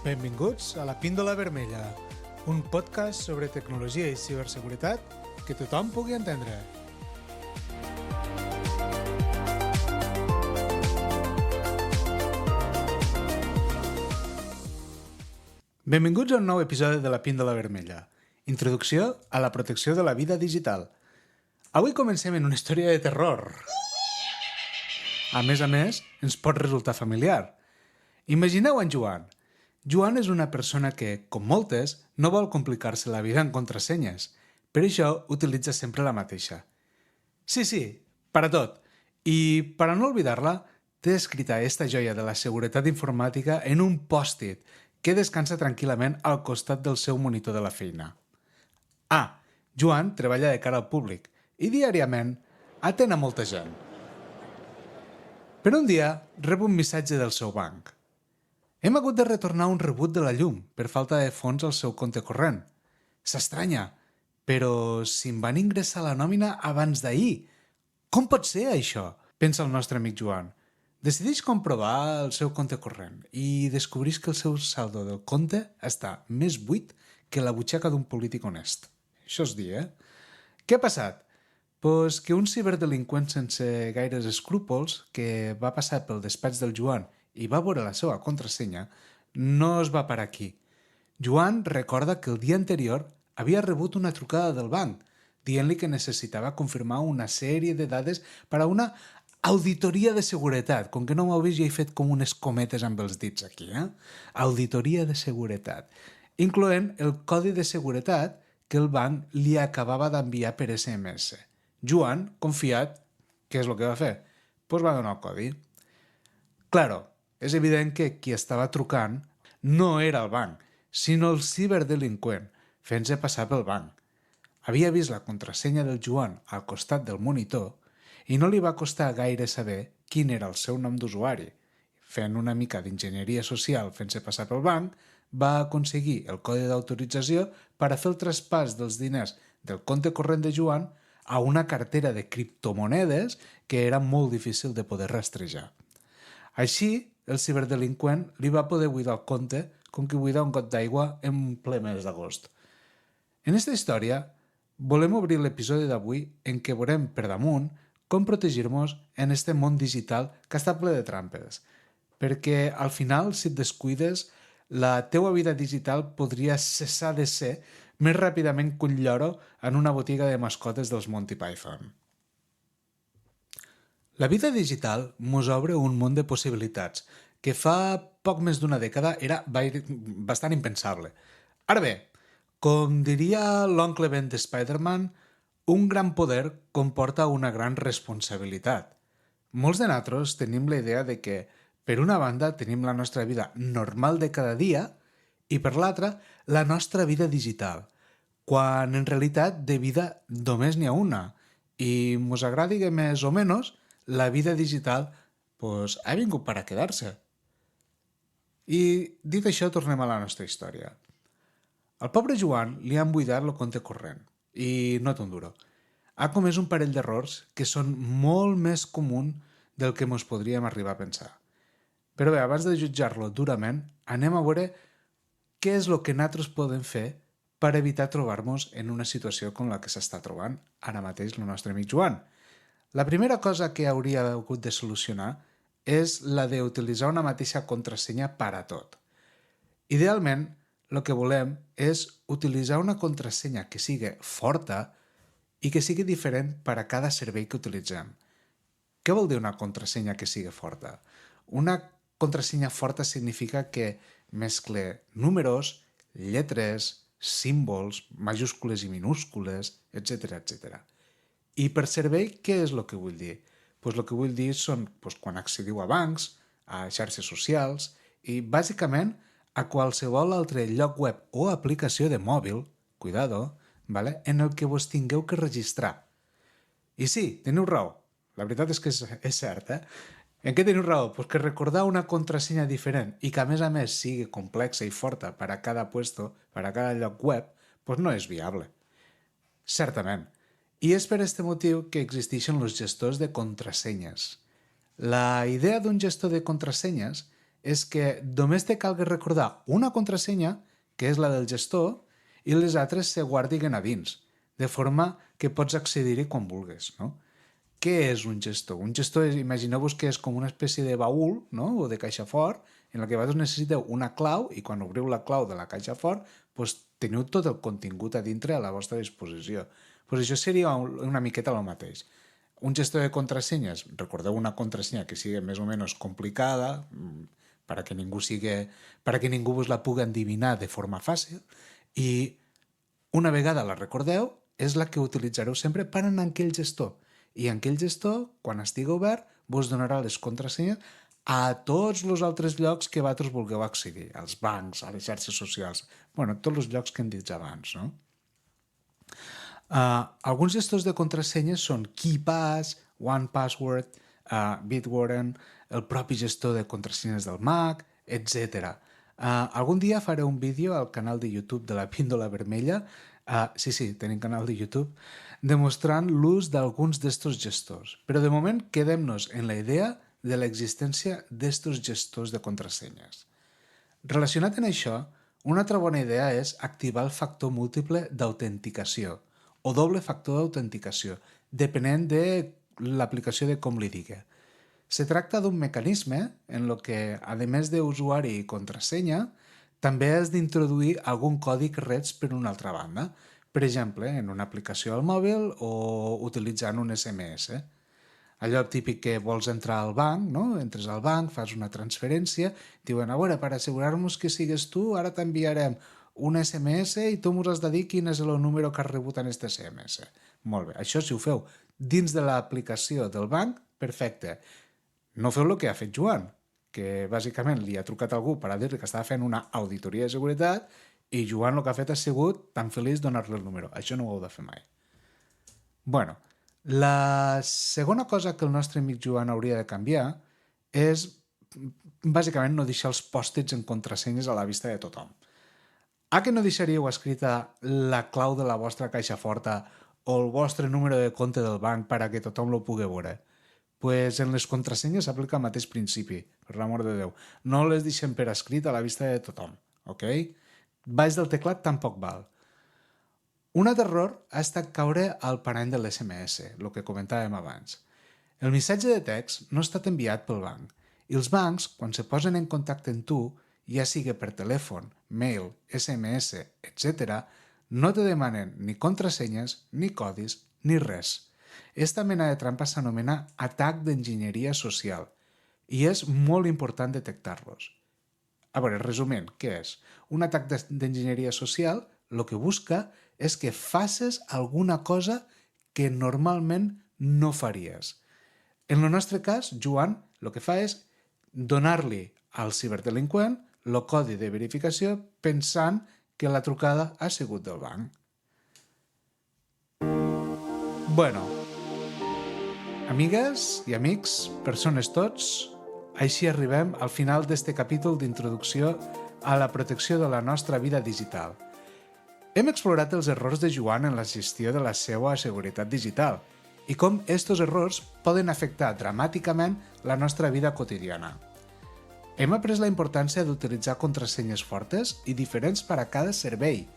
Benvinguts a La Píndola Vermella, un podcast sobre tecnologia i ciberseguretat que tothom pugui entendre. Benvinguts a un nou episodi de La Píndola Vermella, introducció a la protecció de la vida digital. Avui comencem en una història de terror. A més, ens pot resultar familiar. Imagineu en Joan. Joan és una persona que, com moltes, no vol complicar-se la vida en contrasenyes. Per això utilitza sempre la mateixa. Sí, per a tot. I, per a no oblidar-la, té escrita esta joia de la seguretat informàtica en un pòst-it que descansa tranquil·lament al costat del seu monitor de la feina. Joan treballa de cara al públic i diàriament atén a molta gent. Però un dia rep un missatge del seu banc. Hem hagut de retornar un rebut de la llum per falta de fons al seu compte corrent. S'estranya, però si em van ingressar la nòmina abans d'ahir. Com pot ser això? Pensa el nostre amic Joan. Decideix comprovar el seu compte corrent i descobreix que el seu saldo del compte està més buit que la butxaca d'un polític honest. Això és dir, Què ha passat? Pues que un ciberdelinqüent sense gaires escrúpols que va passar pel despatx del Joan i va veure la seva contrasenya no es va parar aquí. Joan recorda que el dia anterior havia rebut una trucada del banc dient-li que necessitava confirmar una sèrie de dades per a una auditoria de seguretat. Com que no m'heu vist, ja he fet com unes cometes amb els dits aquí, Auditoria de seguretat, incloent el codi de seguretat que el banc li acabava d'enviar per SMS. Joan, confiat, què és el que va fer? Pues va donar el codi. Claro, és evident que qui estava trucant no era el banc, sinó el ciberdelinqüent, fent-se passar pel banc. Havia vist la contrasenya del Joan al costat del monitor i no li va costar gaire saber quin era el seu nom d'usuari. Fent una mica d'enginyeria social fent-se passar pel banc, va aconseguir el codi d'autorització per a fer el traspàs dels diners del compte corrent de Joan a una cartera de criptomonedes que era molt difícil de poder rastrejar. Així, el ciberdelinqüent li va poder buidar el compte com que buida un got d'aigua en ple mes d'agost. En aquesta història, volem obrir l'episodi d'avui en què veurem per damunt com protegir-nos en este món digital que està ple de trampes. Perquè al final, si et descuides, la teua vida digital podria cessar de ser més ràpidament que un lloro en una botiga de mascotes dels Monty Python. La vida digital mos obre un món de possibilitats que fa poc més d'una dècada era bastant impensable. Ara bé, com diria l'oncle Ben de Spider-Man, un gran poder comporta una gran responsabilitat. Molts de nosaltres tenim la idea de que, per una banda, tenim la nostra vida normal de cada dia i, per l'altra, la nostra vida digital, quan en realitat de vida només n'hi ha una i mos agradi que més o menys la vida digital ha vingut per a quedar-se. I dit això, tornem a la nostra història. Al pobre Joan li han buidat el compte corrent i no té un duro. Ha comès un parell d'errors que són molt més común del que ens podríem arribar a pensar. Però bé, abans de jutjar-lo durament, anem a veure què és el que nosaltres podem fer per evitar trobar-nos en una situació com la que s'està trobant ara mateix el nostre amic Joan. La primera cosa que hauria hagut de solucionar és la d'utilitzar una mateixa contrasenya per a tot. Idealment, el que volem és utilitzar una contrasenya que sigui forta i que sigui diferent per a cada servei que utilitzem. Què vol dir una contrasenya que sigui forta? Una contrasenya forta significa que mescle números, lletres, símbols, majúscules i minúscules, etc. I per servei, què és el que vull dir? El que vull dir són quan accediu a bancs, a xarxes socials i, bàsicament, a qualsevol altre lloc web o aplicació de mòbil, cuidado, en el que vos tingueu que registrar. I sí, teniu raó. La veritat és que és cert, En què teniu raó? Que recordar una contrasenya diferent i que, a més, sigui complexa i forta per a cada puesto, per a cada lloc web, no és viable. Certament. I és per aquest motiu que existeixen els gestors de contrasenyes. La idea d'un gestor de contrasenyes és que només te calga recordar una contrasenya, que és la del gestor, i les altres se guardiguen a dins, de forma que pots accedir-hi quan vulguis, no? Què és un gestor? Un gestor, imagineu-vos que és com una espècie de baúl, no? O de caixa fort, en la que vosaltres necessiteu una clau i quan obriu la clau de la caixa fort doncs teniu tot el contingut a dintre a la vostra disposició. Doncs això seria una miqueta el mateix. Un gestor de contrasenyes, recordeu una contrasenya que sigui més o menys complicada perquè ningú vos la pugui endevinar de forma fàcil i una vegada la recordeu és la que utilitzareu sempre per anar en aquell gestor. I en aquell gestor, quan estigui obert, vos donarà les contrasenyes a tots els altres llocs que vosaltres vulgueu accedir, als bancs, a les xarxes socials, tots els llocs que hem dit abans, no? Alguns gestors de contrasenyes són KeePass, 1Password, Bitwarden, el propi gestor de contrasenyes del Mac, etc. Algun dia faré un vídeo al canal de YouTube de la Píndola Vermella, sí, tenim canal de YouTube, demostrant l'ús d'alguns d'estos gestors. Però de moment quedem-nos en la idea de l'existència d'estos gestors de contrasenyes. Relacionat amb això, una altra bona idea és activar el factor múltiple d'autenticació o doble factor d'autenticació, depenent de l'aplicació de com li digui. Se tracta d'un mecanisme en el que, a més d'usuari i contrasenya, també has d'introduir algun codi que rets per una altra banda, per exemple, en una aplicació al mòbil o utilitzant un SMS. Allò típic que vols entrar al banc, no? Entres al banc, fas una transferència, diuen, a veure, per assegurar-nos que sigues tu, ara t'enviarem un SMS i tu m'ho has de dir quin és el número que has rebut en aquest SMS. Molt bé, això si ho feu dins de l'aplicació del banc, perfecte. No feu el que ha fet Joan, que bàsicament li ha trucat algú per a dir-li que estava fent una auditoria de seguretat i Joan el que ha fet ha sigut tan feliç donar-li el número. Això no ho heu de fer mai. Bueno, la segona cosa que el nostre amic Joan hauria de canviar és bàsicament no deixar els pòstits en contrasenyes a la vista de tothom. Que no deixaríeu escrita la clau de la vostra caixa forta o el vostre número de compte del banc per a que tothom lo pugui veure? Pues en les contrasenyes s'aplica el mateix principi, per l'amor de Déu. No les deixem per escrit a la vista de tothom, ok? Baix del teclat tampoc val. Un altre error ha estat caure al parany de l'SMS, el que comentàvem abans. El missatge de text no ha estat enviat pel banc i els bancs, quan se posen en contacte amb tu, ja sigui per telèfon, mail, SMS, etc., no te demanen ni contrasenyes, ni codis, ni res. Esta mena de trampa s'anomena atac d'enginyeria social i és molt important detectar-los. A veure, resumint, què és? Un atac d'enginyeria social el que busca és que facis alguna cosa que normalment no faries. En el nostre cas, Joan el que fa és donar-li al ciberdelinqüent el codi de verificació pensant que la trucada ha sigut del banc. Bueno, amigues i amics, persones tots, així arribem al final d'este capítol d'introducció a la protecció de la nostra vida digital. Hem explorat els errors de Joan en la gestió de la seva seguretat digital i com estos errors poden afectar dramàticament la nostra vida quotidiana. Hem après la importància d'utilitzar contrasenyes fortes i diferents per a cada servei,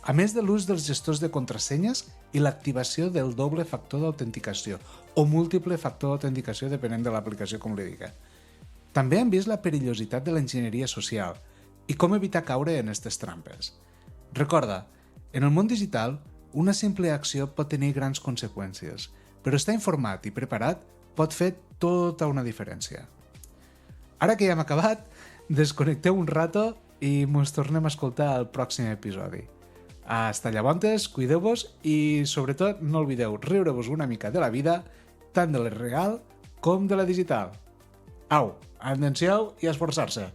a més de l'ús dels gestors de contrasenyes i l'activació del doble factor d'autenticació o múltiple factor d'autenticació depenent de l'aplicació com li digui. També hem vist la perillositat de l'enginyeria social i com evitar caure en aquestes trampes. Recorda, en el món digital, una simple acció pot tenir grans conseqüències, però estar informat i preparat pot fer tota una diferència. Ara que ja hem acabat, desconnecteu un rato i ens tornem a escoltar al pròxim episodi. Hasta llavors, cuideu-vos i, sobretot, no oblideu riure-vos una mica de la vida, tant de la real com de la digital. Au, atenció i esforçar-se!